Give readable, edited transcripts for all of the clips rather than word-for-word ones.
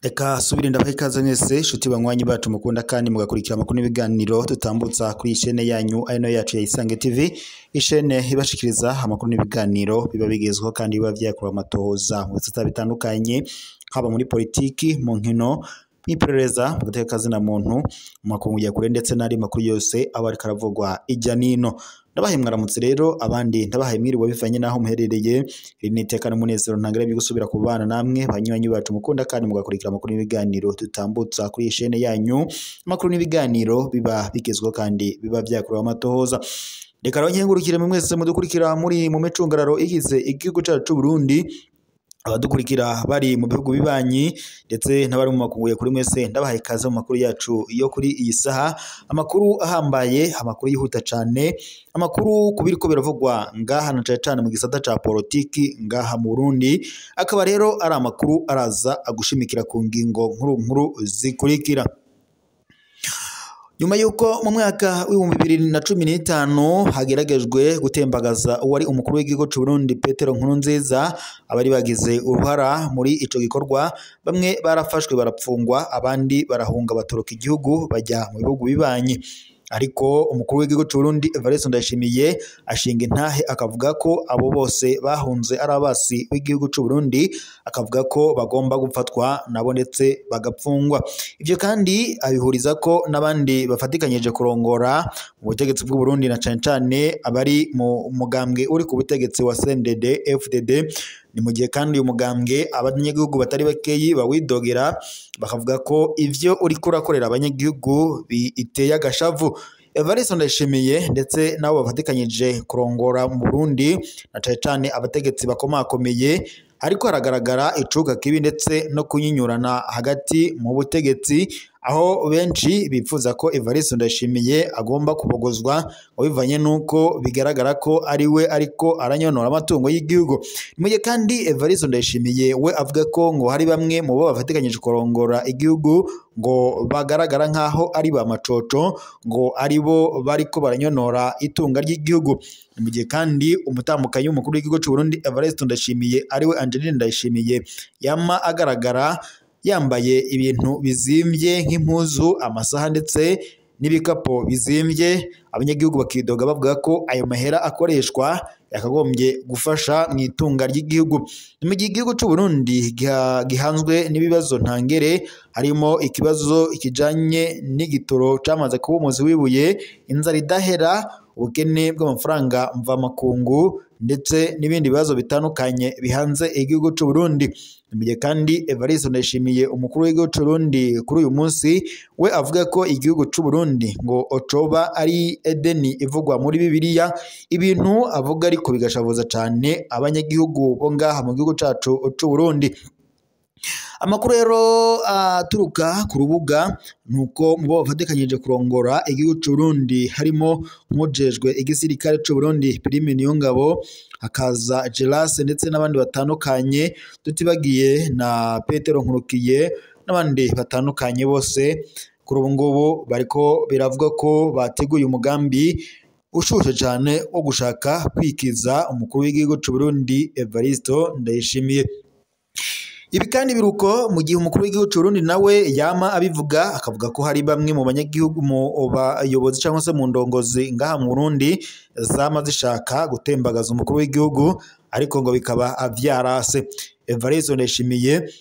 Eka subira ndabaha ikaze mwese shuti banywanyi bacu mukunda kandi mugakurikira amakuru n'ibiganiro tutambutsa kuri ishene yanyu ayino yacu ya Isange TV, ishene ibashikiriza amakuru n'ibiganiro biba bigezweho kandi biba vyakorewe amatohoza mu bisata bitandukanye, haba muri politiki, mu nkino, mw'iperereza, mu guteka kazina muntu, mu makungu ya kure ndetse n'ari makuru yose aba ariko aravugwa ijya nino. Ndabahe mwaramutse rero, abandi ndabahe mwiriwe bivanye naho muherereye. Iri ni iteka n'umunezero ntangere byo gusubira kubana namwe banywanyi bacu mukunda kandi mugakurikira amakuru n'ibiganiro tutambutsa kuri ishene yanyu, amakuru n'ibiganiro biba bigezweho kandi biba vyakorewe amatohoza. Reka rero nkengurukire mwese mudukurikira muri mu micungararo igize igihugu cyacu c'u Burundi, abadukurikira bari mu bihugu bibanyi ndetse n'abari mu makungu ya kuri mwese ndabahaye ikaze mu makuru yacu yo kuri iyi saha, amakuru ahambaye, amakuru yihuta cane, amakuru kubiriko biravugwa ngaha na cane mu gisata ca politiki ngaha mu Burundi, akaba rero ari amakuru araza agushimikira ku ngingo nkuru zikurikira. Nyuma yuko mu mwaka w'ibihumbi 2015 hageragejwe gutembagaza uwari umukuru w'igihugu c'u Burundi Petero Nkurunziza, abari bagize uruhara muri ico gikorwa bamwe barafashwe barapfungwa, abandi barahunga batoroka igihugu bajya mu bihugu bibanyi. Ariko umukuru w'igihugu c'u Burundi Evariste Ndayishimiye ashinga intahe akavuga ko abo bose bahunze ari abasi w'igihugu c'u Burundi, akavuga ko bagomba gufatwa nabo ndetse bagapfungwa. Ivyo kandi abihuriza ko n'abandi bafatikanyije kurongora mu butegetsi bw'u Burundi na cane abari mu mugambwe uri ku butegetsi wa CNDD FDD. Ni mu gihe kandi uyu mugambwe abanyagihugu batari bakeyi bawidogera, bakavuga ko ivyo uriko urakorera abanyagihugu biteye agashavu. Evariste Ndayishimiye ndetse nabo bafatikanyije kurongora mu Burundi na cane abategetsi bakomakomeye, ariko haragaragara icuka kibi ndetse no kunyinyurana hagati mu butegetsi, aho benshi bifuza ko Evariste Ndayishimiye agomba kubogozwa bivanye nuko bigaragara ko ari we ariko aranyonora amatungo y'igihugu. Mu gihe kandi Evariste Ndayishimiye we avuga ko ngo hari bamwe mu bo bafatikanyije kurongora igihugu ngo bagaragara nkaho ari ba macoco, ngo ari bo bariko baranyonora itunga ry'igihugu. Mu gihe kandi umutamukanyi w'umukuru w'igihugu c'u Burundi Evariste Ndayishimiye ari we Angeline Ndayishimiye yama agaragara yambaye ibintu bizimvye nk'impuzu, amasaha ndetse n'ibikapo bizimvye, abanyagihugu bakidoga bavuga ko ayo mahera akoreshwa yakagombye gufasha mu itunga ry'igihugu. Mu gihe igihugu c'u Burundi gihanzwe n'ibibazo ntangere, harimo ikibazo kijanye n'igitoro camaze kuba umuzi w'ibuye, inzara idahera, ubukene bw'amafaranga mvamakungu ndetse n'ibindi bibazo bitandukanye bihanze igihugu c'u Burundi. Mu gihe kandi Evariste Ndayishimiye umukuru w'igihugu c'u Burundi kuri uyu munsi we avuga ko igihugu c'u Burundi ngo ocoba ari Edeni ivugwa muri Bibiliya, ibintu avuga ariko bigashavuza cane abanyagihugu bo ngaha mu gihugu cacu c'u Burundi. Amakuru rero aturuka ku rubuga nuko mu bo bafatikanyije kurongora igihugu c'u Burundi harimo nk'ujejwe igisirikare c'u Burundi Prime Niyongabo, hakaza Gelase ndetse n'abandi batandukanye, tutibagiye na Petero Nkurukiye n'abandi batandukanye. Bose kuri ubu ngubu bariko biravuga ko bateguye umugambi ushushe cyane wo gushaka kwikiza umukuru w'igihugu c'u Burundi Evariste Ndayishimiye. Ibi kandi biruko mu gihe umukuru w'igihugu c'u Burundi nawe yama abivuga, akavuga ko hari bamwe mu banyagihugu mu bayobozi cyangwa se mu ndongozi ngaha mu Burundi zama zishaka gutembagaza umukuru w'igihugu, ariko ngo bikaba avyarase. Evariste Ndayishimiye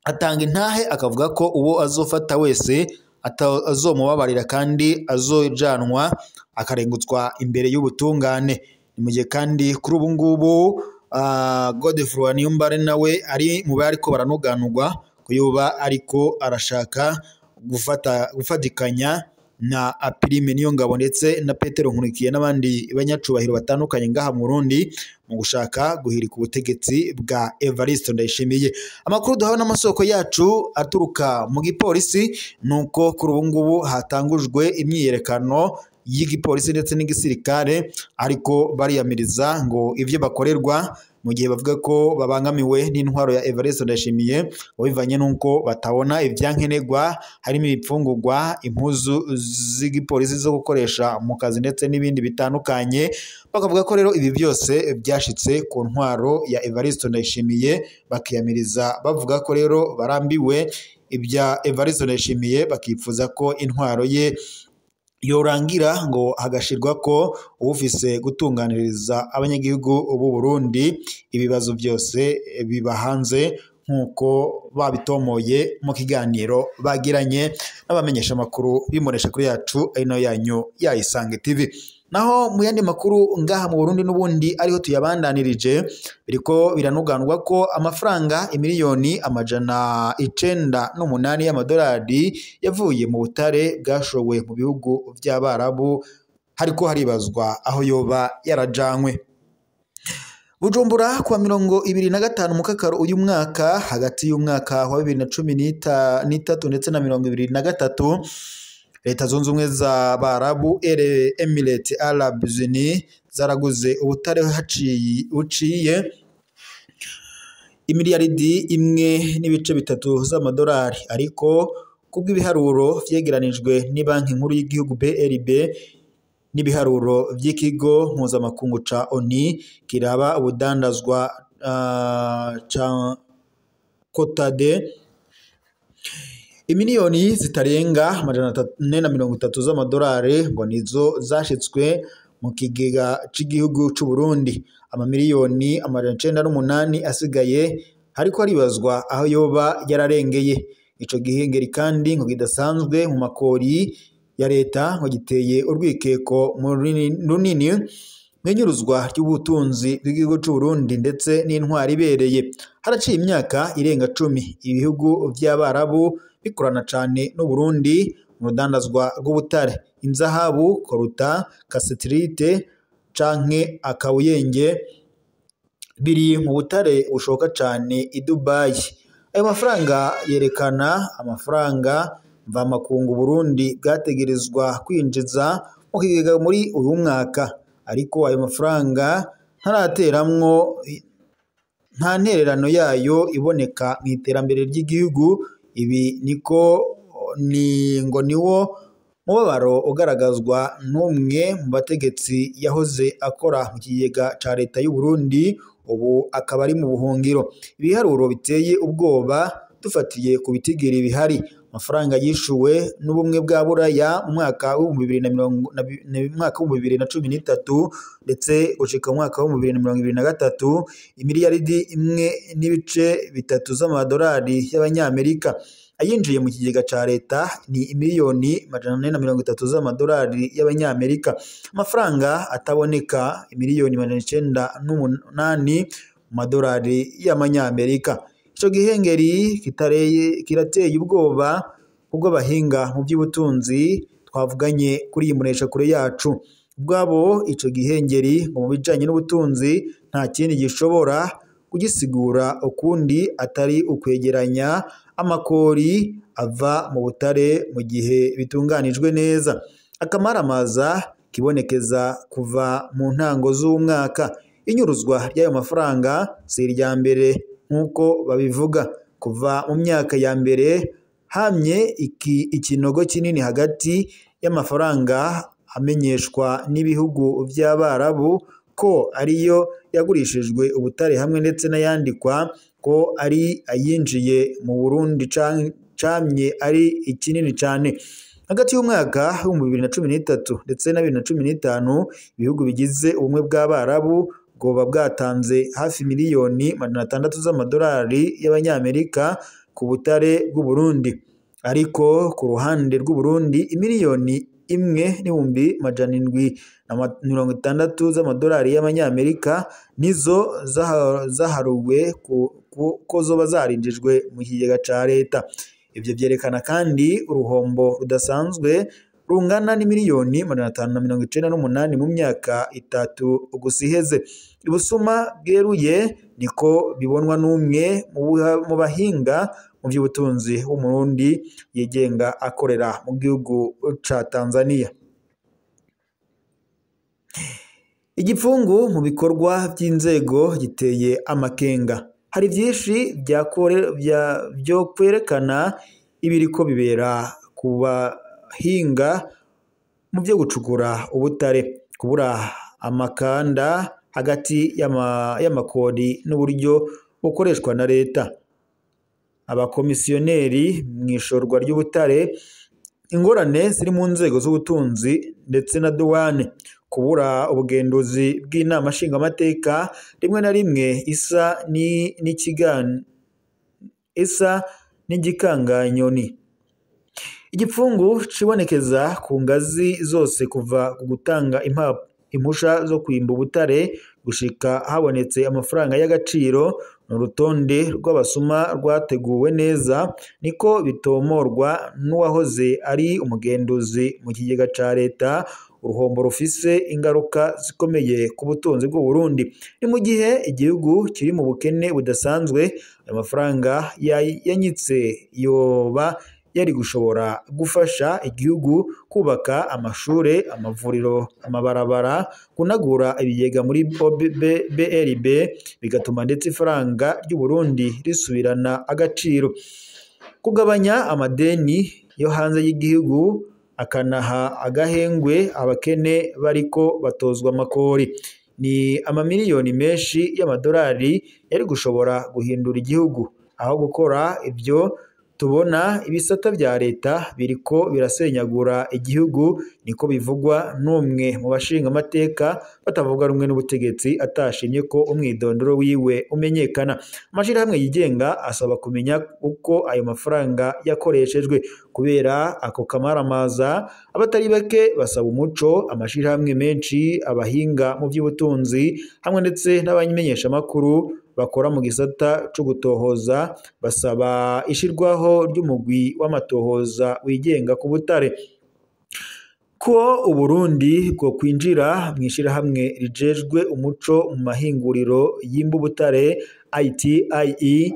atanga intahe akavuga ko uwo azofata wese azomubabarira kandi azojanwa akarengutswa imbere y'ubutungane. Ni mu gihe kandi kuri ubu ngubu Godefroid Niyombare nawe ari mu bariko baranoganurwa kuyoba ariko arashaka gufatikanya na Prime Niyongabo ndetse na Petero Nkurikiye n'abandi banyacubahiro batandukanye ngaha mu Burundi mu gushaka guhirika ubutegetsi bwa Evariste Ndayishimiye. Amakuru duhawe n'amasoko yacu aturuka mu gipolisi nuko kuri ubu ngubu hatangujwe imyiyerekano y'igipolisi ndetse n'igisirikare, ariko bariyamiriza ngo ivyo bakorerwa mu gihe bavuga ko babangamiwe n'intwaro ya Evariste Ndayishimiye bivanye nuko batabona ivyankenerwa harimo ibipfungurwa, impuzu z'igipolisi zo gukoresha mu kazi ndetse n'ibindi bitandukanye. Bakavuga ko rero ibi byose byashitse ku ntwaro ya Evariste Ndayishimiye, bakiyamiriza bavuga ko rero barambiwe ibya Evariste Ndayishimiye, bakifuza ko intwaro ye yorangira ngo hagashirwa ko ufise gutunganiriza abanyagihugu b'u Burundi ibibazo byose biba hanze nkuko babitomoye mu kiganiro bagiranye n'abamenyesha makuru bimoresha kuri yacu ari nayo yanyu ya Isange TV. Naho mu yandi makuru ngaha mu Burundi n'ubundi ariho tuyabandanirije, biriko biranuganwa ko amafaranga imiliyoni 908 y'amadolari yavuye mu butare bwashowe mu bihugu by'Abarabu, hariko haribazwa aho yoba yarajanywe. Bujumbura kuwa 25 mukakaro uyu mwaka, hagati y'umwaka wa 2013 ndetse na 2023, Leta zunze ubumwe z'Abarabu Emirates Arabs Unis zaraguze ubutare buciye imiliyaridi 1.3 z'amadolari, ariko kubw'ibiharuro vyegeranijwe ni banki nkuru y'igihugu BRB n'ibiharuro vy'ikigo mpuzamakungu ca ONU kiraba ubudandazwa ca Cotade, imiliyoni zitarenga 430 z'amadolari ngo nizo zashitswe mu kigega c'igihugu c'u Burundi. Amamiliyoni 908 asigaye hariko haribazwa aho yoba yararengeye. Ico gihengeri kandi ngo kidasanzwe mu makori ya leta ngo giteye urwikeko runini mwenyuruzwa ry'ubutunzi bw'igihugu c'u Burundi ndetse n'intwari ibereye. Haraciye imyaka irenga 10 ibihugu vy'Abarabu bikorana cane n'u Burundi mu rudandazwa rw'ubutare, inzahabu, koruta, kasetrite canke akabuyenge biri mu butare bushoka cane i Dubai. Ayo mafaranga yerekana amafaranga mvamakungu Burundi bwategerezwa kwinjiza mu kigega muri uyu mwaka, ariko ayo mafaranga ntarateramwo nta ntererano yayo iboneka mu iterambere ry'igihugu. Ibi ngo niwo mubabaro ugaragazwa n'umwe mu bategetsi yahoze akora mu kigega ca leta y'u Burundi, ubu akaba ari mu buhungiro. Ibiharuro biteye ubwoba dufatiye ku bitigiri bihari. Amafaranga yishuwe n'ubumwe bwa Buraya mu mwaka wa 2013 ndetse gushika mu mwaka wa 2023, imiliyaridi 1.3 z'amadolari y'abanyamerika. Ayinjiye mu kigega ca leta ni imiliyoni 430 z'amadolari y'abanyamerika. Amafaranga ataboneka imiliyoni 908 madolari y'amanyamerika. Ico gihengeri kirateye ubwoba ubwo bahinga mu by'ubutunzi twavuganye kuri iyi munesha kure yacu. Ubwabo ico gihengeri mu bijanye n'ubutunzi nta kindi gishobora kugisigura ukundi atari ukwegeranya amakori ava mu butare mu gihe bitunganijwe neza. Akamaramaza kibonekeza kuva mu ntango z'umwaka. Inyuruzwa ry'ayo mafaranga si irya mbere nkuko babivuga. Kuva mu myaka ya mbere hamye ikinogo kinini hagati y'amafaranga amenyeshwa n'ibihugu by'Abarabu ko ariyo yagurishijwe ubutare hamwe ndetse n'ayandikwa ko ari ayinjiye mu Burundi camye ari ikinini cyane. Hagati y'umwaka wa 2013 ndetse na 2015 ibihugu bigize ubumwe bw'Abarabu bwoba bwatanze hafi miliyoni 600 z'amadolari y'abanyamerika ku butare bw'u Burundi, ariko ku ruhande rw'u Burundi imiliyoni 1,760 z'amadolari y'abanyamerika nizo zaharuwe ko zoba zarinjijwe mu kigega ca leta. Ivyo vyerekana kandi uruhombo rudasanzwe rungana n'imiliyoni 598 mu myaka 3 gusa iheze. Ibusuma bweruye niko bibonwa n'umwe mu bahinga mu by'ubutunzi w'umurundi yigenga akorera mu gihugu ca Tanzania. igipfungu mu bikorwa by'inzego giteye amakenga. Hari byinshi byo kwerekana ibiriko bibera ku bahinga mu byo gucukura ubutare, kubura amakanda hagati y'amakori n'uburyo bukoreshwa na leta, abakomisiyoneri mu ishorwa ry'ubutare, ingorane ziri mu nzego z'ubutunzi ndetse na douane, kubura ubugenduzi bw'inama nshingamateka rimwe na rimwe isa n'igikanganyoni. Igipfungu cibonekeza ku ngazi zose kuva ku gutanga impusha zo kwimba ubutare gushika habonetse amafaranga y'agaciro n'urutonde rw'abasuma rwateguwe neza, niko bitomorwa n'uwahoze ari umugenduzi mu kigega ca leta, uruhombo rufise ingaruka zikomeye ku butunzi bw'u Burundi. Ni mu gihe igihugu kiri mu bukene budasanzwe, ayo mafaranga yanyitse yoba yari gushobora gufasha igihugu kubaka amashure, amavuriro, amabarabara, kunagura ibigega muri BRB, bigatuma ndetse ifaranga ry'u Burundi risubirana agaciro, kugabanya amadeni yo hanze y'igihugu, akanaha agahengwe abakene bariko batozwa amakori. Ni amamiliyoni menshi y'amadolari yari gushobora guhindura igihugu. Aho gukora ibyo, tubona ibisata vya leta biriko birasenyagura igihugu, niko bivugwa n'umwe mu bashinga amateka batavuga rumwe n'ubutegetsi atashimye ko umwidondoro wiwe umenyekana. Amashirahamwe yigenga asaba kumenya uko ayo mafaranga yakoreshejwe. Kubera ako kamaramaza, abatari bake basaba umuco. Amashirahamwe menshi, abahinga mu by'ubutunzi hamwe ndetse n'abamenyesha makuru bakora mu gisata cyo gutohoza basaba ishirwaho ry'umugwi w'amatohoza wigenga ku butare, ko Uburundi bwo kwinjira mu ishirahamwe rijejwe umuco mu mahinguriro y'imba ubutare ITIE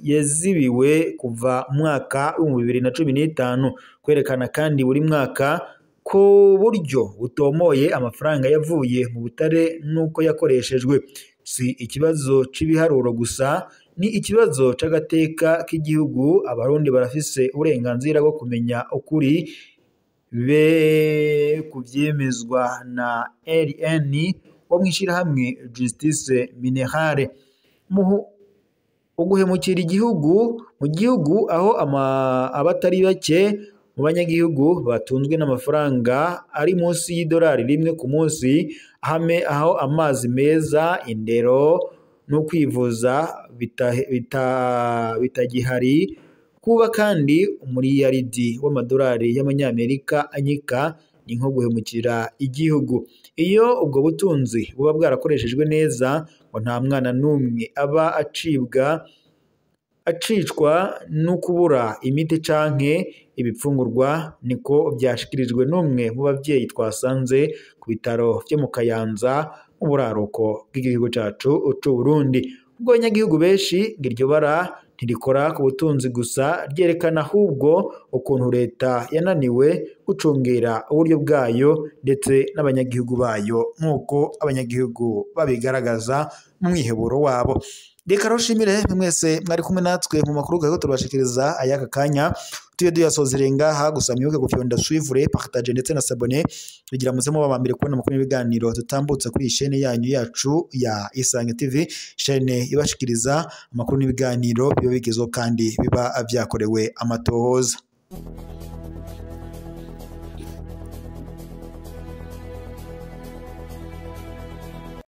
yazibiwe kuva mwaka wa 2015, kwerekana kandi buri mwaka ko buryo butomoye amafaranga yavuye mu butare nuko yakoreshejwe. Si ikibazo c'ibiharuro gusa, ni ikibazo c'agateka k'igihugu. Abarundi barafise uburenganzira bwo kumenya ukuri, kuvyemezwa na RN wo mw'ishirahamwe Justice Minerale. Uguhemukira igihugu mu gihugu aho abatari bake mu banyagihugu batunzwe n'amafaranga ari munsi y'idolari rimwe ku munsi, aho amazi meza, indero no kwivuza bitagihari, kuba kandi umuriyaridi w'amadolari y'amanyamerika anyika, ni nko guhemukira igihugu. Iyo ubwo butunzi buba bwarakoreshejwe neza, ngo nta mwana n'umwe aba acicwa no kubura imiti canke ibipfungurwa, niko byashikirijwe n'umwe mu bavyeyi twasanze ku bitaro vyo mu Kayanza mu buraruko bw'igihugu cacu c'u Burundi. Ubwo abanyagihugu benshi ngo iryo bara ntirikora ku butunzi gusa, ryerekana ahubwo ukuntu leta yananiwe gucungera uburyo bwayo ndetse n'abanyagihugu bayo, nk'uko abanyagihugu babigaragaza mu mwiheburo wabo. Reka roshimire mwese mwari kumwe natwe mu makuru gato turabashikiriza ayaka kanya, tuye duyasozere ngaha. Gusa mwibuke gufyonda suivre, partager ndetse na s'abonner kugira muzemo babambere kubona amakuru n'ibiganiro tutambutse kuri chaîne yanyu yacu ya Isange TV, chaîne ibashikiriza amakuru n'ibiganiro biba bigezo kandi biba vyakorewe amatohoza.